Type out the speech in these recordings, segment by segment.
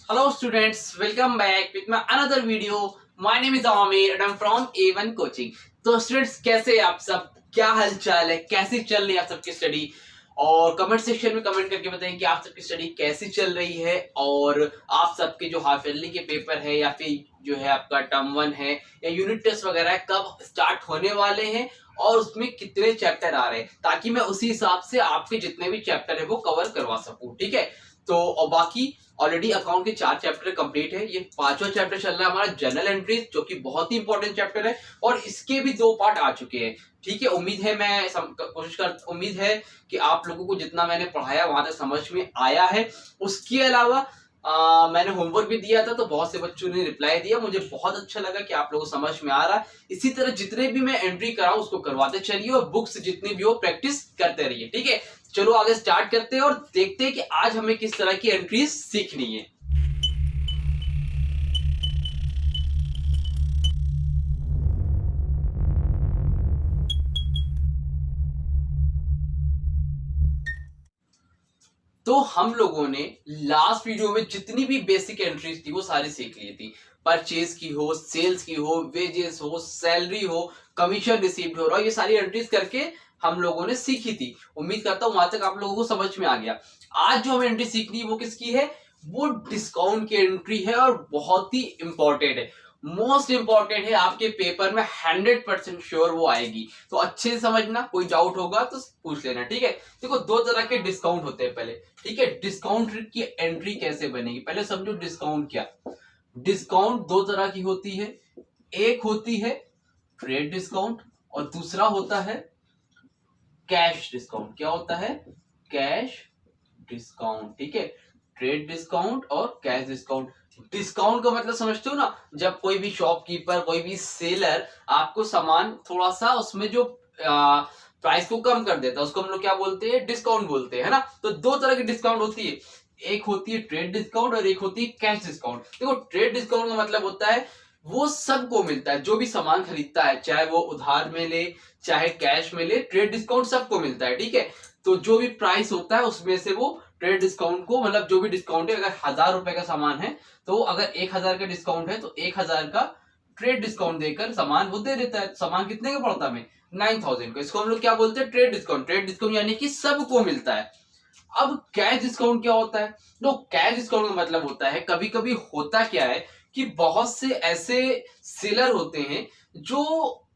Hello students, welcome back with my another video. My name is Amir and I'm from A1 Coaching. तो students कैसे हैं आप सब, क्या हालचाल है, कैसी चल रही है आप सबकी स्टडी, और कमेंट सेक्शन में कमेंट करके बताएं कि आप सबकी स्टडी कैसी चल रही है और आप सबके जो हाफ ईयरली के पेपर है या फिर जो है आपका टर्म 1 है या यूनिट टेस्ट वगैरह है कब स्टार्ट होने वाले हैं और उसमें कितने चैप्टर आ रहे हैं, ताकि मैं उसी हिसाब से आपके जितने भी चैप्टर है वो कवर करवा सकूं। ठीक है, तो और बाकी ऑलरेडी अकाउंट के 4 चैप्टर कंप्लीट है, ये 5वां चैप्टर चल रहा है हमारा जनरल एंट्रीज, जो कि बहुत ही इंपॉर्टेंट चैप्टर है और इसके भी 2 पार्ट आ चुके हैं। ठीक है, उम्मीद है कि आप लोगों को जितना मैंने पढ़ाया वहां तक समझ में आया है। उसके अलावा मैंने होमवर्क भी दिया था तो बहुत से बच्चों ने रिप्लाई दिया, मुझे बहुत अच्छा लगा कि आप लोगों को समझ में आ रहा है। इसी तरह जितने भी मैं एंट्री कराऊं उसको करवाते चलिए और बुक्स जितनी भी हो प्रैक्टिस करते रहिए। ठीक है, चलो आगे स्टार्ट करते हैं और देखते हैं कि आज हमें किस तरह की एंट्रीज सीखनी है। तो हम लोगों ने लास्ट वीडियो में जितनी भी बेसिक एंट्रीज थी वो सारी सीख ली थी। परचेज की हो, सेल्स की हो, वेजेस हो, सैलरी हो, कमीशन रिसीव्ड हो, ये सारी एंट्रीज करके हम लोगों ने सीखी थी। उम्मीद करता हूं वहां तक आप लोगों को समझ में आ गया। आज जो हमें एंट्री सीखनी है वो किसकी है, वो डिस्काउंट की एंट्री है और बहुत ही इंपॉर्टेंट है, मोस्ट इंपॉर्टेंट है। आपके पेपर में 100% श्योर वो आएगी, तो अच्छे से समझना, कोई डाउट होगा तो पूछ लेना। ठीक है, देखो 2 तरह के डिस्काउंट होते हैं पहले। ठीक है, डिस्काउंट की एंट्री कैसे बनेगी पहले समझो। डिस्काउंट क्या, डिस्काउंट 2 तरह की होती है, एक होती है ट्रेड डिस्काउंट और दूसरा होता है कैश डिस्काउंट। क्या होता है, कैश डिस्काउंट। ठीक है, ट्रेड डिस्काउंट और कैश डिस्काउंट। डिस्काउंट का मतलब समझते हो ना, जब कोई भी शॉपकीपर, कोई भी सेलर आपको सामान थोड़ा सा उसमें जो प्राइस को कम कर देता है उसको हम लोग क्या बोलते हैं, डिस्काउंट बोलते हैं, है ना। तो 2 तरह की डिस्काउंट होती है, एक होती है ट्रेड डिस्काउंट और एक होती है कैश डिस्काउंट। देखो ट्रेड डिस्काउंट का मतलब होता है वो सबको मिलता है, जो भी सामान खरीदता है, चाहे वो उधार में ले चाहे कैश में ले, ट्रेड डिस्काउंट सबको मिलता है। ठीक है, तो जो भी प्राइस होता है उसमें से वो ट्रेड डिस्काउंट को, मतलब जो भी डिस्काउंट है, अगर 1000 रुपए का सामान है तो अगर 1000 का डिस्काउंट है तो 1000 का ट्रेड डिस्काउंट देकर सामान वो दे देता है। सामान कितने का पड़ता है, 9000 का। इसको हम लोग क्या बोलते हैं, ट्रेड डिस्काउंट। ट्रेड डिस्काउंट यानी कि सबको मिलता है। अब कैश डिस्काउंट क्या होता है, तो कैश डिस्काउंट का मतलब होता है, कभी कभी होता क्या है कि बहुत से ऐसे सेलर होते हैं जो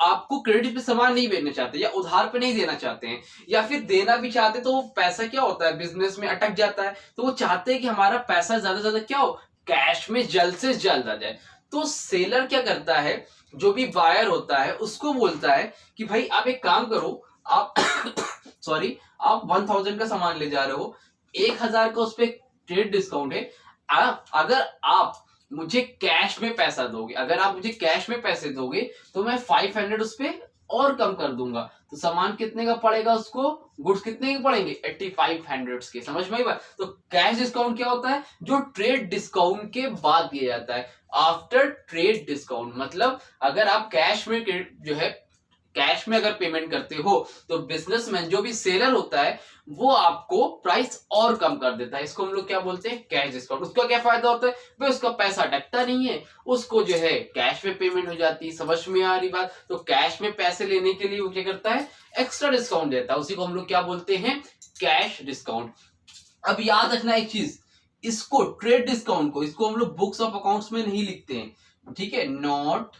आपको क्रेडिट पे सामान नहीं बेचना चाहते या उधार पे नहीं देना चाहते हैं, या फिर देना भी चाहते तो वो पैसा क्या होता है, बिजनेस में अटक जाता है, तो वो चाहते हैं कि हमारा पैसा ज्यादा से ज्यादा क्या हो, कैश में जल्द से जल्द आ जाए। तो सेलर क्या करता है, जो भी बायर होता है उसको बोलता है कि भाई आप एक काम करो, आप सॉरी, आप 1000 का सामान ले जा रहे हो, 1000 का उस पर ट्रेड डिस्काउंट है। अगर आप मुझे कैश में पैसा दोगे, अगर आप मुझे कैश में पैसे दोगे तो मैं 500 उस पर और कम कर दूंगा। तो सामान कितने का पड़ेगा उसको, गुड्स कितने के पड़ेंगे, 8500 के। समझ में आई बात। तो कैश डिस्काउंट क्या होता है, जो ट्रेड डिस्काउंट के बाद दिया जाता है, आफ्टर ट्रेड डिस्काउंट। मतलब अगर आप कैश में जो है कैश में अगर पेमेंट करते हो तो बिजनेसमैन, जो भी सेलर होता है, वो आपको प्राइस और कम कर देता है। इसको हम लोग क्या बोलते हैं, कैश डिस्काउंट। उसका क्या फायदा होता है भाई, उसका पैसा अटकता नहीं है, उसको जो है कैश में पेमेंट हो जाती है। समझ में आ रही बात। तो कैश में पैसे लेने के लिए वो क्या करता है, एक्स्ट्रा डिस्काउंट देता है, उसी को हम लोग क्या बोलते हैं, कैश डिस्काउंट। अब याद रखना एक चीज, इसको ट्रेड डिस्काउंट को, इसको हम लोग बुक्स ऑफ अकाउंट्स में नहीं लिखते हैं। ठीक है, नॉट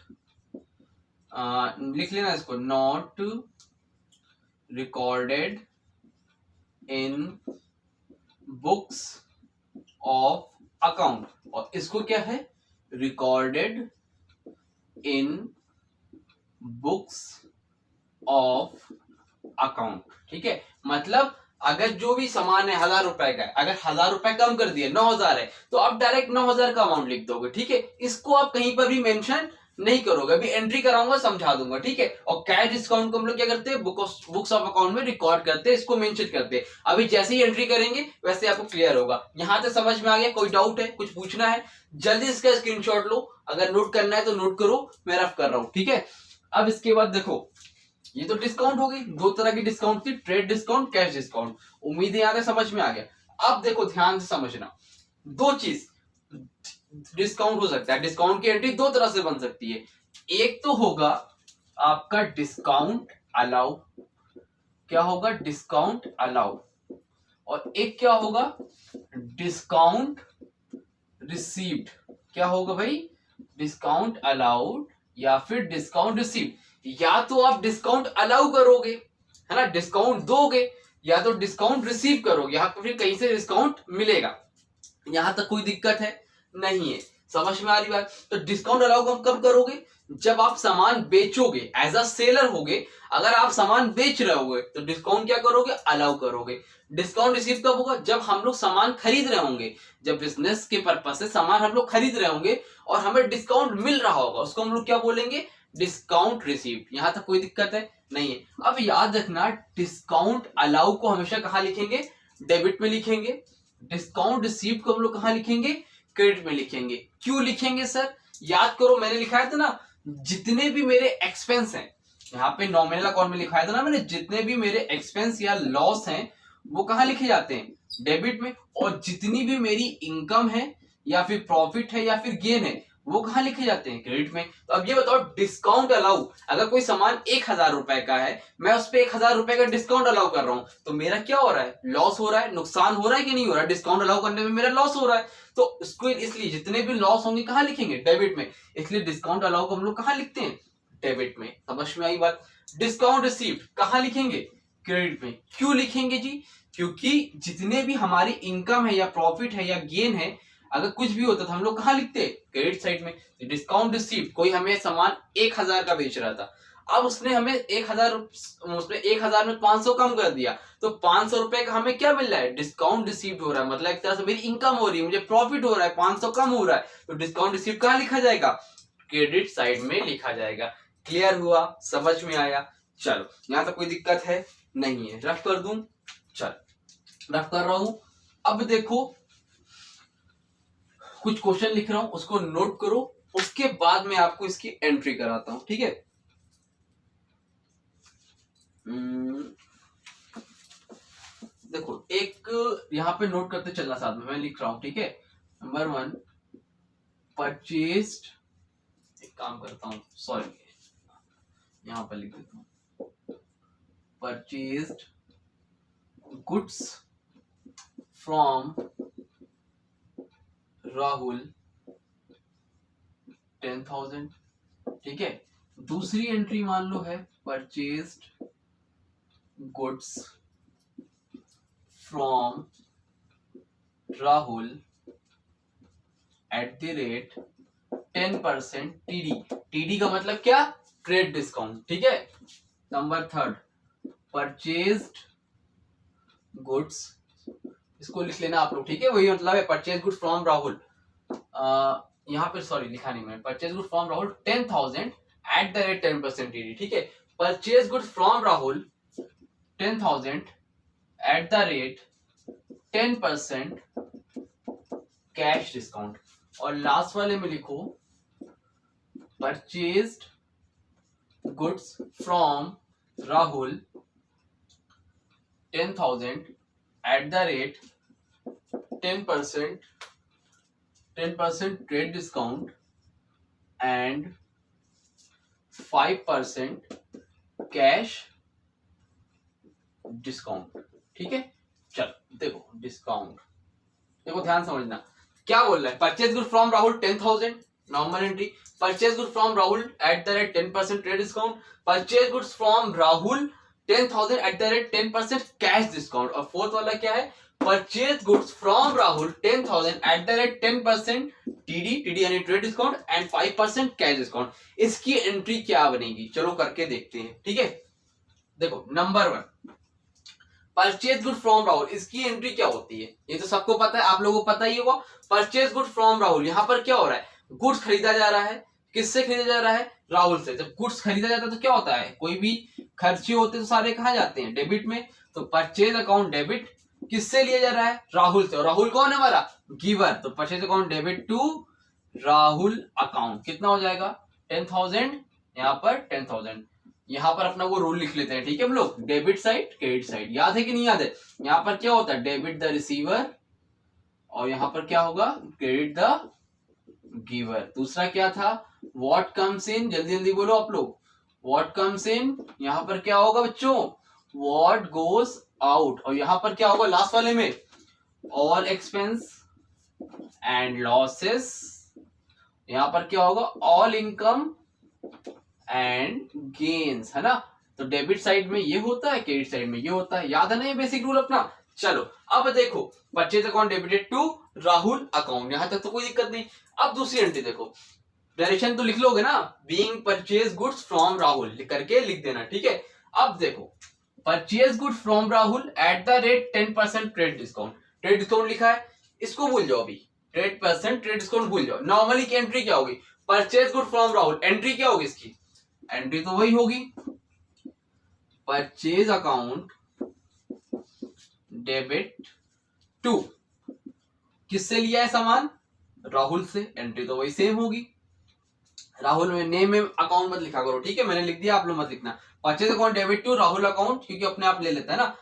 लिख लेना इसको, not recorded in books of account, और इसको क्या है, recorded in books of account. ठीक है, मतलब अगर जो भी सामान है 1000 रुपए का है, अगर 1000 रुपए कम कर दिए 9000 है तो आप डायरेक्ट 9000 का अमाउंट लिख दोगे। ठीक है, इसको आप कहीं पर भी मेंशन नहीं करोगे, अभी एंट्री कराऊंगा समझा दूंगा। ठीक है, और कैश डिस्काउंट को हम लोग क्या करते हैं, बुक्स ऑफ अकाउंट में रिकॉर्ड करते हैं, इसको मेंशन करते हैं। अभी जैसे ही एंट्री करेंगे वैसे आपको क्लियर होगा। यहां तक समझ में आ गया, कोई डाउट है, कुछ पूछना है, जल्दी इसका स्क्रीनशॉट लो, अगर नोट करना है तो नोट करो, मैं रफ कर रहा हूं। ठीक है, अब इसके बाद देखो, ये तो डिस्काउंट हो गई, 2 तरह की डिस्काउंट थी, ट्रेड डिस्काउंट, कैश डिस्काउंट। उम्मीद है यहां तक समझ में आ गया। अब देखो ध्यान से समझना, 2 चीज, डिस्काउंट हो सकता है। डिस्काउंट की एंट्री दो तरह से बन सकती है, एक तो होगा आपका डिस्काउंट अलाउ, क्या होगा डिस्काउंट अलाउ, और एक क्या होगा डिस्काउंट रिसीव्ड। क्या होगा भाई डिस्काउंट अलाउड या फिर डिस्काउंट रिसीव्ड। या तो आप डिस्काउंट अलाउ करोगे है ना, डिस्काउंट दोगे, या तो डिस्काउंट रिसीव करोगे, यहाँ पर फिर कहीं से डिस्काउंट मिलेगा। यहां तक कोई दिक्कत है नहीं है, समझ में आ रही बात। तो डिस्काउंट अलाउ कब करोगे, जब आप सामान बेचोगे, एज अ सेलर होगे, अगर आप सामान बेच रहे होगे तो डिस्काउंट क्या करोगे अलाउ करोगे। डिस्काउंट रिसीव कब होगा, जब हम लोग सामान खरीद रहे होंगे, जब बिजनेस के पर्पज से सामान हम लोग खरीद रहे होंगे और हमें डिस्काउंट मिल रहा होगा, उसको हम लोग क्या बोलेंगे डिस्काउंट रिसीव। यहां तक कोई दिक्कत है नहीं है। अब याद रखना डिस्काउंट अलाउ को हमेशा कहां लिखेंगे, डेबिट में लिखेंगे। डिस्काउंट रिसीव को हम लोग कहां लिखेंगे, क्रेडिट में लिखेंगे। क्यों लिखेंगे सर, याद करो मैंने लिखाया था ना, जितने भी मेरे एक्सपेंस हैं, यहाँ पे नॉमिनल अकाउंट में लिखाया था ना मैंने, जितने भी मेरे एक्सपेंस या लॉस हैं वो कहां लिखे जाते हैं डेबिट में, और जितनी भी मेरी इनकम है या फिर प्रॉफिट है या फिर गेन है वो कहां लिखे जाते हैं क्रेडिट में। तो अब ये बताओ डिस्काउंट अलाउ, अगर कोई सामान 1000 रुपए का है, मैं उस पर 1000 रुपए का डिस्काउंट अलाउ कर रहा हूं, तो मेरा क्या हो रहा है लॉस हो रहा है, नुकसान हो रहा है कि नहीं हो रहा है, डिस्काउंट अलाउ करने में मेरा लॉस हो रहा है। तो इसको इसलिए जितने भी लॉस होंगे कहां लिखेंगे डेबिट में, इसलिए डिस्काउंट अलाउ को हम लोग कहां लिखते हैं डेबिट में। समझ में आई बात। डिस्काउंट रिसीव्ड कहां लिखेंगे क्रेडिट में। क्यों लिखेंगे जी, क्योंकि जितने भी हमारी इनकम है या प्रॉफिट है या गेन है, अगर कुछ भी होता तो हम लोग कहां लिखते क्रेडिट साइड में। डिस्काउंट रिसीव्ड, कोई हमें सामान 1000 का बेच रहा था, अब उसने हमें 1000 उसमें 1000 में 500 कम कर दिया, तो 500 रुपए का हमें क्या मिल रहा है डिस्काउंट रिसीव्ड हो रहा है, मतलब एक तरह से मेरी इनकम हो रही है, मुझे प्रॉफिट हो रहा है, 500 कम हो रहा है, तो डिस्काउंट रिसीव्ड कहां लिखा जाएगा क्रेडिट साइड में लिखा जाएगा। क्लियर हुआ, समझ में आया। चलो यहां तक कोई दिक्कत है नहीं है, रफ कर दूं, चल रफ कर रहा हूं। अब देखो कुछ क्वेश्चन लिख रहा हूं, उसको नोट करो, उसके बाद मैं आपको इसकी एंट्री कराता हूं, ठीक है। देखो एक यहां पे नोट करते चलना साथ में, मैं लिख रहा हूं, ठीक है। नंबर 1 परचेज्ड, एक काम करता हूं, सॉरी यहां पर लिख देता हूं, परचेज्ड गुड्स फ्रॉम राहुल 10,000, ठीक है। दूसरी एंट्री मान लो है purchased goods from Rahul at the rate 10% TD. TD का मतलब क्या ट्रेड डिस्काउंट, ठीक है। नंबर 3 परचेज्ड गुड्स, इसको लिख लेना आप लोग, ठीक है, वही मतलब है परचेज गुड फ्रॉम राहुल। यहाँ पे सॉरी लिखा नहीं मैंने, purchase good from Rahul 10,000 at the rate 10% TD, ठीक है। Purchase good from Rahul 10,000 at the rate 10% cash discount. और लास्ट वाले में लिखो purchased goods from Rahul 10,000 at the rate 10% trade discount and 5% cash discount, ठीक है। चल देखो डिस्काउंट, देखो ध्यान समझना क्या बोल रहा है। Purchase good from Rahul 10,000 normal entry, purchase good from Rahul at the rate 10% trade discount, purchase goods from Rahul 10,000 at the rate 10% cash discount, और फोर्थ वाला क्या है purchase goods from Rahul 10,000 at the rate 10% TD यानी trade discount and 5% cash discount. इसकी entry क्या बनेगी चलो करके देखते हैं, ठीक है। देखो number 1 purchase good from Rahul, इसकी एंट्री क्या होती है ये तो सबको पता है, आप लोगों को पता ही होगा। परचेज गुड फ्रॉम राहुल, यहाँ पर क्या हो रहा है गुड्स खरीदा जा रहा है, किससे खरीदा जा रहा है राहुल से। जब गुड्स खरीदा जाता है तो क्या होता है कोई भी खर्चे होते तो सारे कहाँ जाते हैं डेबिट में, तो परचेज अकाउंट डेबिट किससे लिया जा रहा है राहुल से, और राहुल कौन है हमारा गिवर, तो purchase account debit to Rahul account कितना हो जाएगा 10,000, यहाँ पर 10,000। यहाँ पर अपना वो रूल लिख लेते हैं, ठीक है हम लोग, डेबिट साइड क्रेडिट साइड, याद है कि नहीं याद है। यहाँ पर क्या होता है डेबिट द रिसीवर, और यहाँ पर क्या होगा क्रेडिट द गिवर। दूसरा क्या था, व्हाट कम्स इन, जल्दी जल्दी बोलो आप लोग, व्हाट कम्स इन, यहां पर क्या होगा बच्चों, व्हाट गोज आउट। और यहां पर क्या होगा लास्ट वाले में, ऑल एक्सपेंस एंड लॉसेस। यहां पर क्या होगा, ऑल इनकम एंड गेन्स, है ना। तो डेबिट साइड में ये होता है, क्रेडिट साइड में ये होता है। याद है ना ये बेसिक रूल अपना। चलो अब देखो, purchase account debited to Rahul account, यहां तक तो कोई दिक्कत नहीं। अब दूसरी एंट्री देखो, डायरेक्शन तो लिख लोगे ना, being purchase goods from Rahul लिख करके लिख देना, ठीक है। अब देखो, purchase good from Rahul at the rate 10% trade discount. Trade discount लिखा है, इसको भूल जाओ अभी, 10% ट्रेड डिस्काउंट भूल जाओ। नॉर्मली की एंट्री क्या होगी, purchase good from Rahul, entry क्या होगी इसकी, एंट्री तो वही होगी, परचेज अकाउंट डेबिट टू, किससे लिया है सामान, राहुल से, एंट्री तो वही सेम होगी। राहुल में नेम में अकाउंट मत लिखा करो, ठीक है, मैंने लिख दिया, आप लोग मत लिखना। Purchase account debit to Rahul account, क्योंकि अपने आप ले लेता है ना।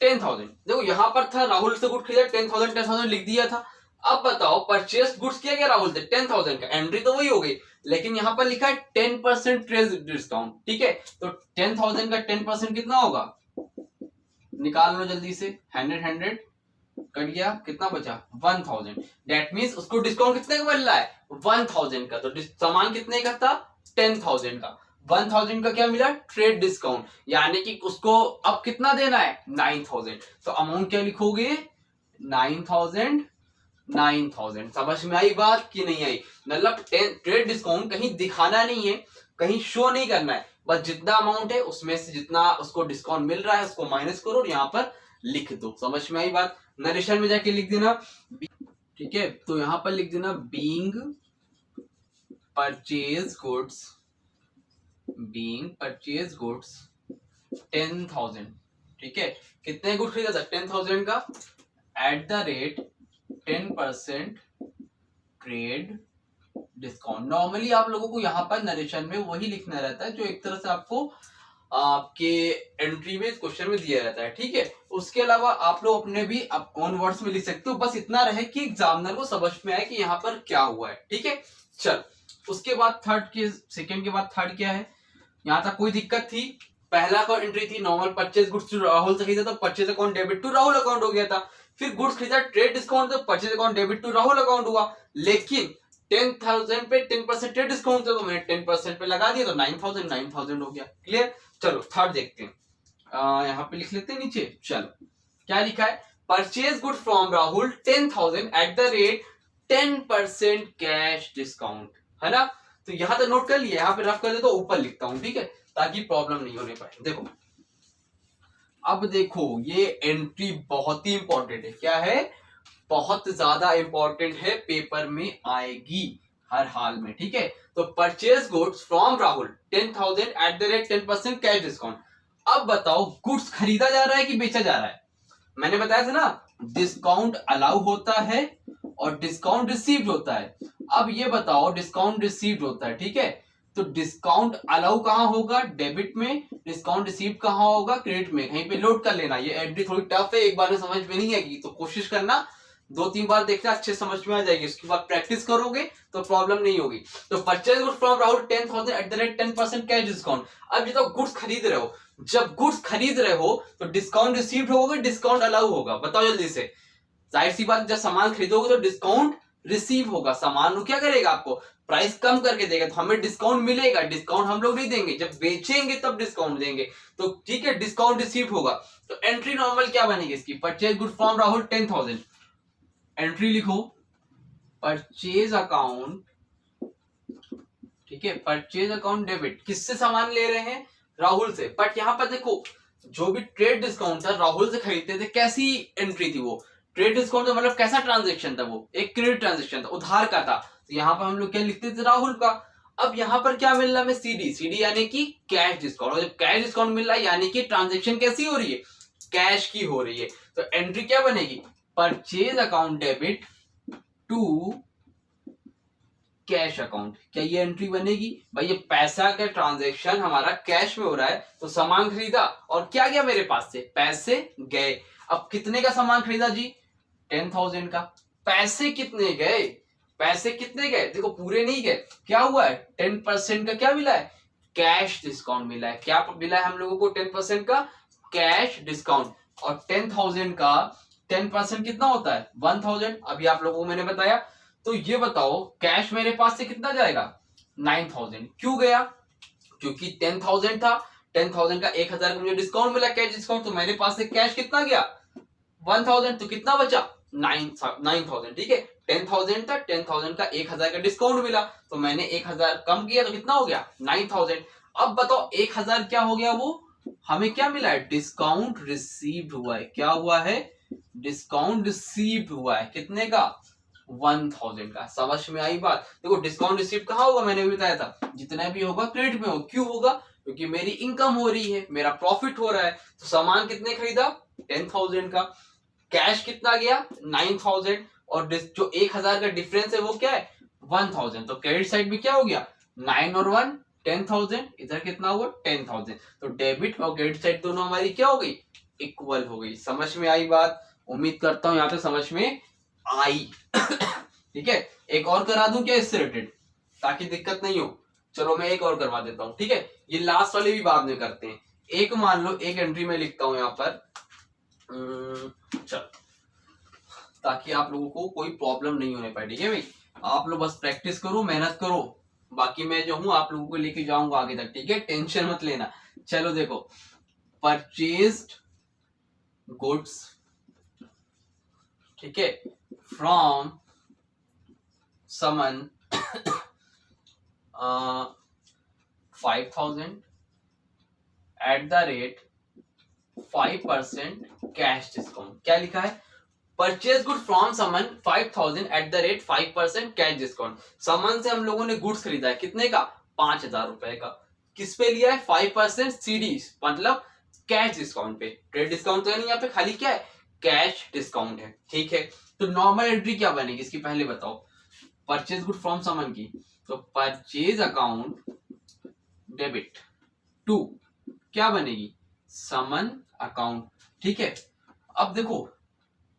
10,000, देखो यहां पर था राहुल से गुड खरीदा, 10,000 लिख दिया था। अब बताओ परचेज गुड्स किया गया राहुल से 10,000 का, एंट्री तो वही हो गई, लेकिन यहां पर लिखा है 10% ट्रेड डिस्काउंट, ठीक है। तो 10,000 का 10% कितना होगा, निकाल लो जल्दी से, 100 कट गया, कितना बचा 1000। दैट मींस उसको डिस्काउंट कितने का मिल रहा है, 1000 का। तो सामान कितने का था, 10,000 का, 1000 का क्या मिला, ट्रेड डिस्काउंट, यानी कि उसको अब कितना देना है, 9000। तो अमाउंट क्या लिखोगे, 9000। 9000 समझ में आई बात कि नहीं आई, मतलब ट्रेड डिस्काउंट कहीं दिखाना नहीं है, कहीं शो नहीं करना है, बस जितना अमाउंट है उसमें से जितना उसको डिस्काउंट मिल रहा है उसको माइनस करो और यहाँ पर लिख दो। समझ में आई बात, नरेशन में जाके लिख देना, ठीक है। तो यहां पर लिख देना being purchase goods, being purchase goods 10,000, ठीक है। कितने गुड खरीदा था, 10,000 का, eight the rate 10% trade discount. Normally आप लोगों को यहाँ पर नरेशन में वही लिखना रहता है जो एक तरह से आपको आपके एंट्री में क्वेश्चन में दिया रहता है, ठीक है। उसके अलावा आप लोग अपने भी ओन वर्ड्स में लिख सकते हो, बस इतना रहे कि एग्जामिनर को समझ में आए कि यहाँ पर क्या हुआ है, ठीक है। चल उसके बाद सेकंड के बाद थर्ड क्या है, यहाँ तक कोई दिक्कत थी। पहला अकाउंट एंट्री थी normal, purchase goods to Rahul से खरीदा तो purchase account debit to Rahul account हो गया था। फिर गुड्स खरीदा ट्रेड डिस्काउंट, तो purchase account debit to Rahul account हुआ। लेकिन 10,000 पे 10% ट्रेड डिस्काउंट था तो मैंने 10% पे लगा दिया तो 9,000 हो गया। क्लियर। चलो थर्ड देखते हैं, यहाँ पे लिख लेते हैं नीचे। चलो क्या लिखा है, purchase good from Rahul 10,000 at the rate 10% cash discount, है ना। तो यहां तक नोट कर लिया, यहाँ पे रफ कर दे तो ऊपर लिखता हूं, ठीक है, ताकि प्रॉब्लम नहीं होने पाए। देखो अब देखो ये एंट्री बहुत ही इंपॉर्टेंट है, क्या है, बहुत ज्यादा इंपॉर्टेंट है, पेपर में आएगी हर हाल में, ठीक है। तो purchase goods from Rahul 10,000 at the rate 10% cash discount. अब बताओ गुड्स खरीदा जा रहा है कि बेचा जा रहा है, मैंने बताया था ना डिस्काउंट अलाउ होता है और डिस्काउंट रिसीव्ड होता है। अब ये बताओ डिस्काउंट रिसीव्ड होता है, ठीक है, तो डिस्काउंट अलाउ कहां होगा, डेबिट में, डिस्काउंट रिसीव्ड कहां होगा, क्रेडिट में। कहीं पे लोड कर लेना, ये एंट्री थोड़ी टफ है, एक बार में समझ में नहीं आएगी तो कोशिश करना 2-3 बार देखना, अच्छे समझ में आ जाएगी, उसके बाद प्रैक्टिस करोगे तो प्रॉब्लम नहीं होगी। तो purchase goods from Rahul 10,000 at the rate 10% cash discount. अब ये तो गुड्स खरीद रहे हो, जब गुड्स खरीद रहे हो तो डिस्काउंट रिसीव्ड होगा, डिस्काउंट अलाउ होगा, बताओ जल्दी से। जाहिर सी बात, जब सामान खरीदोगे तो डिस्काउंट रिसीव होगा, सामान क्या करेगा, आपको प्राइस कम करके देगा, तो हमें डिस्काउंट मिलेगा, डिस्काउंट हम लोग नहीं देंगे, जब बेचेंगे तब डिस्काउंट देंगे, तो ठीक है डिस्काउंट रिसीव होगा। तो एंट्री नॉर्मल क्या बनेगी इसकी, purchase good from Rahul 10,000, entry लिखो परचेज अकाउंट, ठीक है, परचेज अकाउंट डेबिट, किससे सामान ले रहे हैं, राहुल से। बट यहां पर देखो जो भी ट्रेड डिस्काउंट था राहुल से खरीदते थे, कैसी एंट्री थी वो, ट्रेड डिस्काउंट तो मतलब कैसा ट्रांजेक्शन था, वो एक क्रेडिट ट्रांजेक्शन था, उधार का था, तो यहाँ पर हम लोग क्या लिखते थे, राहुल का। अब यहाँ पर क्या मिल रहा है, सीडी यानी कि कैश डिस्काउंट, और जब कैश डिस्काउंट मिल रहा है यानी कि ट्रांजेक्शन कैसी हो रही है, कैश की हो रही है। तो एंट्री क्या बनेगी, purchase account debit to cash account. क्या ये एंट्री बनेगी, भाई ये पैसा का ट्रांजेक्शन हमारा कैश में हो रहा है, तो सामान खरीदा और क्या गया मेरे पास से, पैसे गए। अब कितने का सामान खरीदा जी, 10,000 का, पैसे कितने गए, पैसे कितने गए, देखो पूरे नहीं गए, क्या हुआ है 10% का क्या मिला है, कैश डिस्काउंट मिला है। क्या मिला है हम लोगों को 10% का कैश डिस्काउंट। और 10,000 का 10% कितना होता है 1,000, अभी आप लोगों को मैंने बताया। तो ये बताओ कैश मेरे पास से कितना जाएगा 9,000। क्यों गया, क्योंकि 10,000 था, 10,000 का 1,000 का मुझे डिस्काउंट मिला कैश डिस्काउंट, तो मेरे पास से कैश कितना गया 1,000, तो कितना बचा 9,000। ठीक है, 10,000 था, 10,000 का 1,000 का डिस्काउंट मिला, तो मैंने 1,000 कम किया तो कितना हो गया 9,000। अब बताओ 1,000 क्या हो गया, वो हमें क्या मिला है डिस्काउंट रिसीव्ड हुआ है। क्या हुआ है डिस्काउंट रिसीव्ड हुआ है, कितने का 1,000 का। समझ में आई बात। देखो डिस्काउंट रिसीव कहाँ होगा, मैंने भी बताया था जितना भी होगा क्रेडिट में होगा। क्यों होगा, क्योंकि मेरी इनकम हो रही है, मेरा प्रॉफिट हो रहा है। तो सामान कितने खरीदा 10,000 का, कैश कितना गया 9,000, और जो 1,000 का डिफरेंस है वो क्या है 1,000। तो क्रेडिट साइड में क्या हो गया 9 और 1 10,000, इधर कितना हुआ 10,000। तो डेबिट और क्रेडिट साइड दोनों हमारी क्या हो गई इक्वल हो गई। समझ में आई बात, उम्मीद करता हूं यहाँ पे समझ में आई। ठीक है, एक और करा दूं क्या इससे रिलेटेड, ताकि दिक्कत नहीं हो। चलो मैं एक और करवा देता हूं। ठीक है, ये लास्ट वाले भी बाद में करते हैं। एक मान लो एक एंट्री में लिखता हूं यहाँ पर, चल ताकि आप लोगों को कोई प्रॉब्लम नहीं होने पाए। ठीक है भाई, आप लोग बस प्रैक्टिस करो, मेहनत करो, बाकी मैं जो हूं आप लोगों को लेके जाऊंगा आगे तक। ठीक है, टेंशन मत लेना। चलो देखो, परचेज्ड गुड्स, ठीक है, from Suman 5,000 at the rate 5% cash discount. क्या लिखा है, purchase good from Suman 5,000 at the rate 5% cash discount. Suman से हम लोगों ने गुड्स खरीदा है, कितने का 5,000 रुपए का। किस पे लिया है 5% सीडी, मतलब कैश डिस्काउंट पे। ट्रेड डिस्काउंट तो है नहीं यहाँ पे, खाली क्या है कैश डिस्काउंट है। ठीक है, तो नॉर्मल एंट्री क्या बनेगी इसकी पहले बताओ, परचेज गुड फ्रॉम समन की। तो परचेज अकाउंट डेबिट टू क्या बनेगी समन अकाउंट। ठीक है, अब देखो,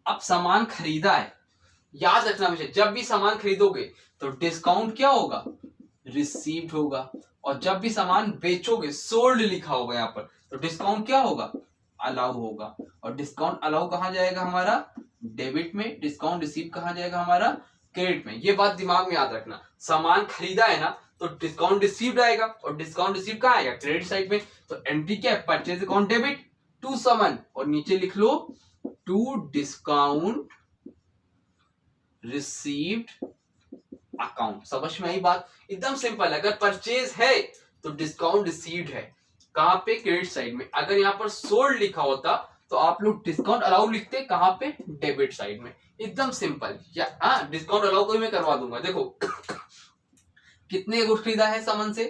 अब सामान खरीदा है, याद रखना हमेशा जब भी सामान खरीदोगे तो डिस्काउंट क्या होगा रिसीव्ड होगा, और जब भी सामान बेचोगे सोल्ड लिखा होगा यहाँ पर, तो डिस्काउंट क्या होगा अलाउ होगा। और डिस्काउंट अलाउ कहाँ जाएगा हमारा डेबिट में, डिस्काउंट रिसीव कहाँ जाएगा हमारा क्रेडिट में। ये बात दिमाग में याद रखना, सामान खरीदा है ना तो डिस्काउंट रिसीव्ड आएगा, और डिस्काउंट रिसीव कहाँ आएगा क्रेडिट साइड में। तो एंट्री क्या है purchase account debit to someone, और नीचे लिख लो टू डिस्काउंट रिसीव्ड अकाउंट। समझ में आई बात, एकदम सिंपल। अगर परचेज है तो डिस्काउंट रिसीव्ड है, कहां पे क्रेडिट साइड में। अगर यहाँ पर सोल्ड लिखा होता तो आप लोग डिस्काउंट अलाउ लिखते कहां पे डेबिट साइड में। एकदम सिंपल। या हाँ, डिस्काउंट अलाउ को मैं करवा दूंगा। देखो कितने का गुड्स खरीदा है सामान से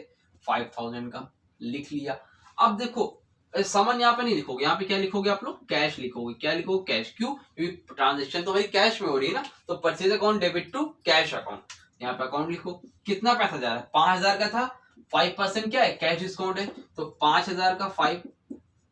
5,000 का, लिख लिया। अब देखो सामान यहाँ पे नहीं लिखोगे, यहाँ पे क्या लिखोगे आप लोग कैश लिखोगे। क्या लिखोगे कैश, क्यों क्योंकि ट्रांजेक्शन तो हमारी कैश में हो रही है ना। तो purchase account debit to cash account, यहाँ पे अकाउंट लिखो। कितना पैसा जा रहा है 5,000 का था, 5% क्या है कैश डिस्काउंट है, तो 5,000 का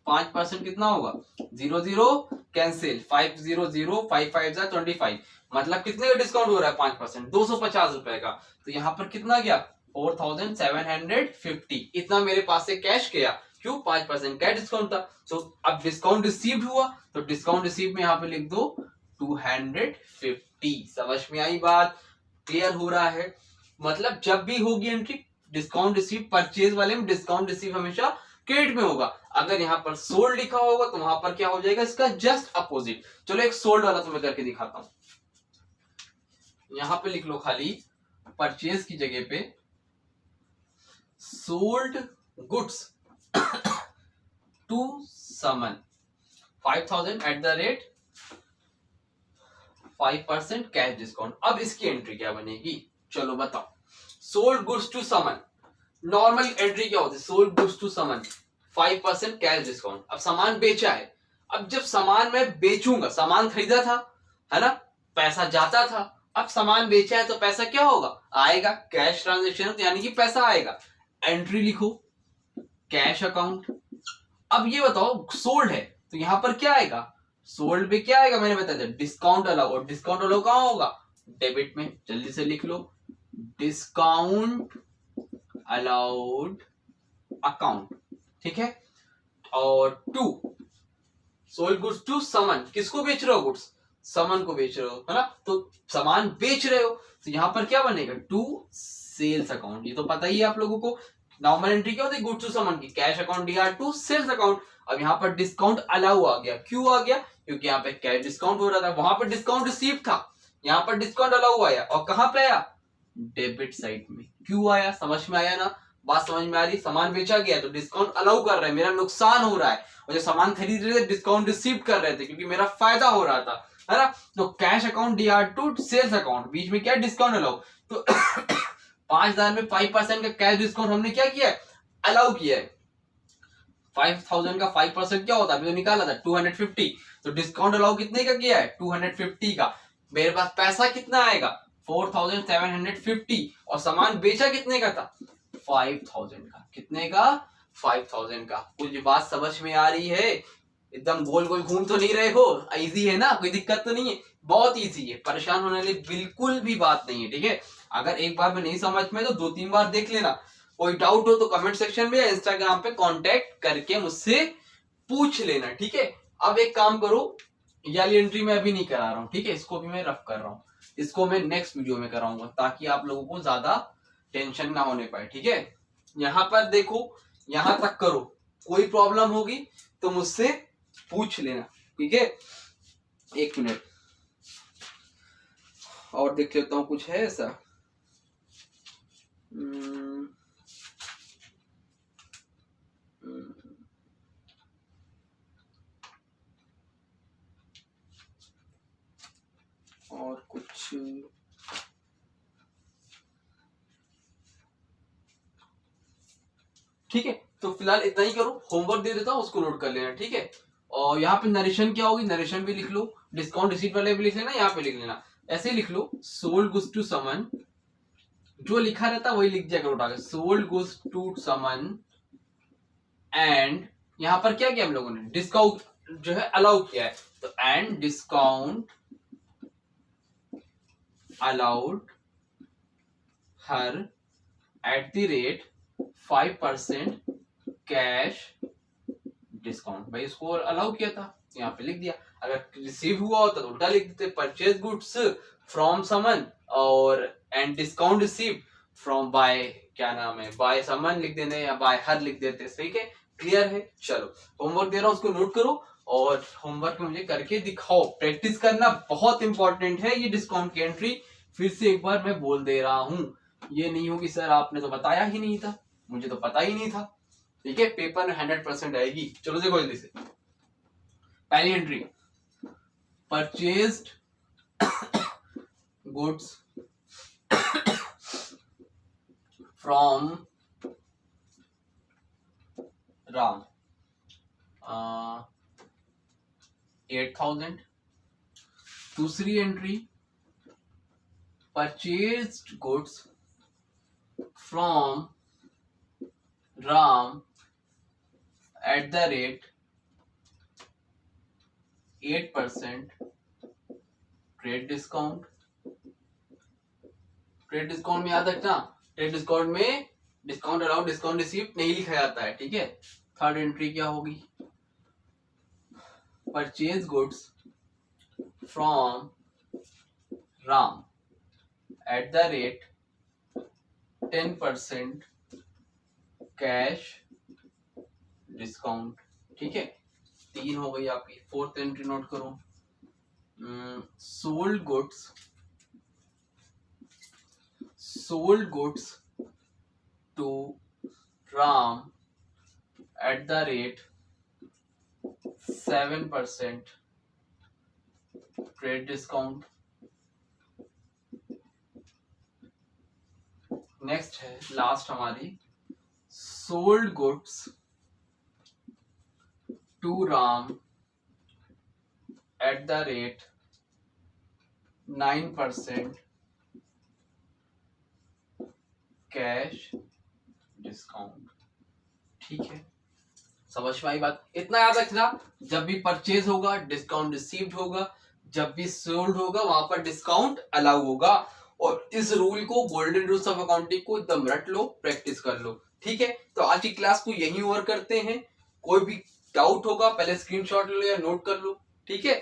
5% कितना होगा 00 कैंसिल, 500 5 25, मतलब कितने का डिस्काउंट हो रहा है 5%, 250 रुपए का। तो यहाँ पर कितना गया 4,750, इतना मेरे पास से कैश गया। क्यों 5% कैश डिस्काउंट था। तो अब डिस्काउंट रिसीव्ड हुआ, तो डिस्काउंट रिसीव में यहाँ पे लिख दो 250। समझ में आई बात, क्लियर हो रहा है। मतलब जब भी होगी एंट्री डिस्काउंट रिसीव, परचेज वाले में डिस्काउंट रिसीव हमेशा क्रेडिट में होगा। अगर यहाँ पर सोल्ड लिखा होगा तो वहां पर क्या हो जाएगा इसका जस्ट अपोजिट। चलो एक सोल्ड वाला तो मैं करके दिखाता हूं। यहां पे लिख लो खाली परचेज की जगह पे sold goods to Suman 5,000 at the rate 5% cash discount. अब इसकी एंट्री क्या बनेगी चलो बताओ। Sold goods to Suman, normal entry क्या होती है sold goods to Suman 5% cash discount. अब सामान बेचा है, अब जब सामान मैं बेचूंगा, सामान खरीदा था है ना, पैसा जाता था, अब सामान बेचा है तो पैसा क्या होगा आएगा कैश ट्रांजेक्शन, तो यानी कि पैसा आएगा। एंट्री लिखो कैश अकाउंट। अब ये बताओ सोल्ड है तो यहां पर क्या आएगा सोल्ड पे क्या आएगा, मैंने बताया था डिस्काउंट अलाउ, और डिस्काउंट अलाउ कहां होगा डेबिट में जल्दी से लिख लो, डिस्काउंट अलाउड अकाउंट, ठीक है। और टू सोल्ड गुड्स टू समन, किसको बेच रहे हो गुड्स, समन को बेच रहे हो, है ना, तो सामान बेच रहे हो, तो यहां पर क्या बनेगा, टू सेल्स अकाउंट, ये तो पता ही है आप लोगों को। नॉर्मल एंट्री क्या होती है गुड्स टू समन की, cash account DR to sales account. अब यहाँ पर डिस्काउंट अलाउ आ गया, क्यों आ गया, क्योंकि यहाँ पे कैश डिस्काउंट हो रहा था, वहां पर डिस्काउंट रिसीव था, यहाँ पर डिस्काउंट अलाउ आया, और कहां पे आया, डेबिट साइड में। क्यों आया, समझ में आया ना, बात समझ में आ रही, सामान बेचा गया तो डिस्काउंट अलाउ कर रहे हैं, मेरा नुकसान हो रहा है, और जो सामान खरीद रहे थे डिस्काउंट रिसीव कर रहे थे क्योंकि मेरा फायदा हो रहा था, है ना। तो cash account DR to sales account, बीच में क्या डिस्काउंट अलाउ, तो 5,000 में 5% का कैश डिस्काउंट हमने क्या किया है, अलाउ किया है। 5,000 का 5% क्या होता है, अभी तो निकाला था 250, तो डिस्काउंट अलाउ कितने का किया है, 250 का। मेरे पास पैसा कितना आएगा, 4,750, और सामान बेचा कितने का था, 5,000 का, कितने का, 5,000 का। कुछ बात समझ में आ रही है, एकदम गोल गोल घूम तो नहीं रहे हो, इजी है ना, कोई दिक्कत तो नहीं है, बहुत इजी है, परेशान होने वाली बिल्कुल भी बात नहीं है, ठीक है। अगर एक बार में नहीं समझ में तो 2-3 बार देख लेना, कोई डाउट हो तो कमेंट सेक्शन में या इंस्टाग्राम पे कांटेक्ट करके मुझसे पूछ लेना, ठीक है। अब एक काम करो, ये वाली एंट्री मैं अभी नहीं करा रहा हूँ, ठीक है, इसको भी मैं रफ कर रहा हूँ, इसको मैं नेक्स्ट वीडियो में कराऊंगा ताकि आप लोगों को ज्यादा टेंशन ना होने पाए, ठीक है। यहाँ पर देखो, यहां तक करो, कोई प्रॉब्लम होगी तो मुझसे पूछ लेना, ठीक है। 1 मिनट और देख लेता हूं, कुछ है ऐसा। और कुछ ठीक है, तो फिलहाल इतना ही करो, होमवर्क दे देता हूँ उसको नोट कर लेना, ठीक है। और यहाँ पे नरेशन क्या होगी, नरेशन भी लिख लो, डिस्काउंट रिसीट वाले भी लिख लेना, यहाँ पे लिख लेना, ऐसे लिख लो, सोल्ड गुड्स टू समन, जो लिखा रहता है वही लिख दिया करो उठा के, sold goods to Suman, and यहाँ पर क्या किया हम लोगों ने, डिस्काउंट जो है अलाउ किया है, तो and discount allowed her at the rate 5% cash discount, भाई इसको अलाउ किया था, यहाँ पे लिख दिया। अगर रिसीव हुआ होता तो उल्टा लिख देते, परचेज गुड्स फ्रॉम समन, और and discount receive from by, क्या नाम है, बाय समन लिख देने या बाय हर लिख देते, ठीक है, क्लियर है। चलो होमवर्क दे रहा हूं, उसको नोट करो और होमवर्क मुझे करके दिखाओ, प्रैक्टिस करना बहुत इंपॉर्टेंट है। ये डिस्काउंट की एंट्री फिर से एक बार मैं बोल दे रहा हूं, ये नहीं हो कि सर आपने तो बताया ही नहीं था, मुझे तो पता ही नहीं था, ठीक है, पेपर में 100% आएगी। चलो देखो जल्दी से, पहली entry, purchased goods from Ram 8,000। दूसरी entry, purchased goods from Ram at the rate 8% trade discount. Trade discount में याद रखना, ट्रेड डिस्काउंट में डिस्काउंट अलाउड डिस्काउंट रिसीव नहीं लिखा जाता है, ठीक है। थर्ड एंट्री क्या होगी, purchase goods from Ram at the rate 10% cash discount, ठीक है। 3 हो गई आपकी। फोर्थ एंट्री नोट करो, sold goods to Ram at the rate 7% trade discount. Next है लास्ट हमारी, sold goods to Ram at the rate 9% cash discount, ठीक है। समझ में आई बात, इतना याद रखना, जब भी परचेज होगा डिस्काउंट रिसीव्ड होगा, जब भी सोल्ड होगा वहां पर डिस्काउंट अलाउ होगा। और इस रूल को, गोल्डन रूल्स ऑफ अकाउंटिंग को एकदम रट लो, प्रैक्टिस कर लो। ठीक है, तो आज की क्लास को यहीं ओवर करते हैं। कोई भी डाउट होगा पहले स्क्रीनशॉट ले लो या नोट कर लो। ठीक है,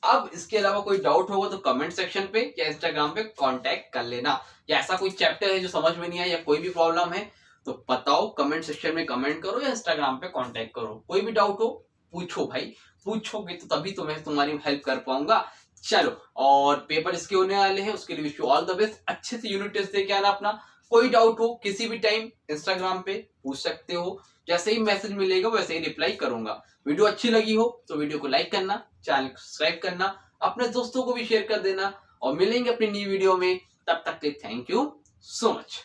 अब इसके अलावा कोई डाउट होगा तो कमेंट सेक्शन पे या इंस्टाग्राम पे कांटेक्ट कर लेना। या ऐसा कोई चैप्टर है जो समझ में नहीं आया या कोई भी प्रॉब्लम है तो बताओ, कमेंट सेक्शन में कमेंट करो या इंस्टाग्राम पे कांटेक्ट करो। कोई भी डाउट हो पूछो भाई, पूछोगे तो तभी तो मैं तुम्हारी हेल्प कर पाऊंगा। चलो, और पेपर इसके होने वाले हैं, उसके लिए wish you all the best. अच्छे से यूनिट टेस्ट दे के आना अपना। कोई डाउट हो किसी भी टाइम इंस्टाग्राम पे पूछ सकते हो, जैसे ही मैसेज मिलेगा वैसे ही रिप्लाई करूंगा। वीडियो अच्छी लगी हो तो वीडियो को लाइक करना, चैनल को सब्सक्राइब करना, अपने दोस्तों को भी शेयर कर देना। और मिलेंगे अपनी नई वीडियो में, तब तक के थैंक यू सो मच।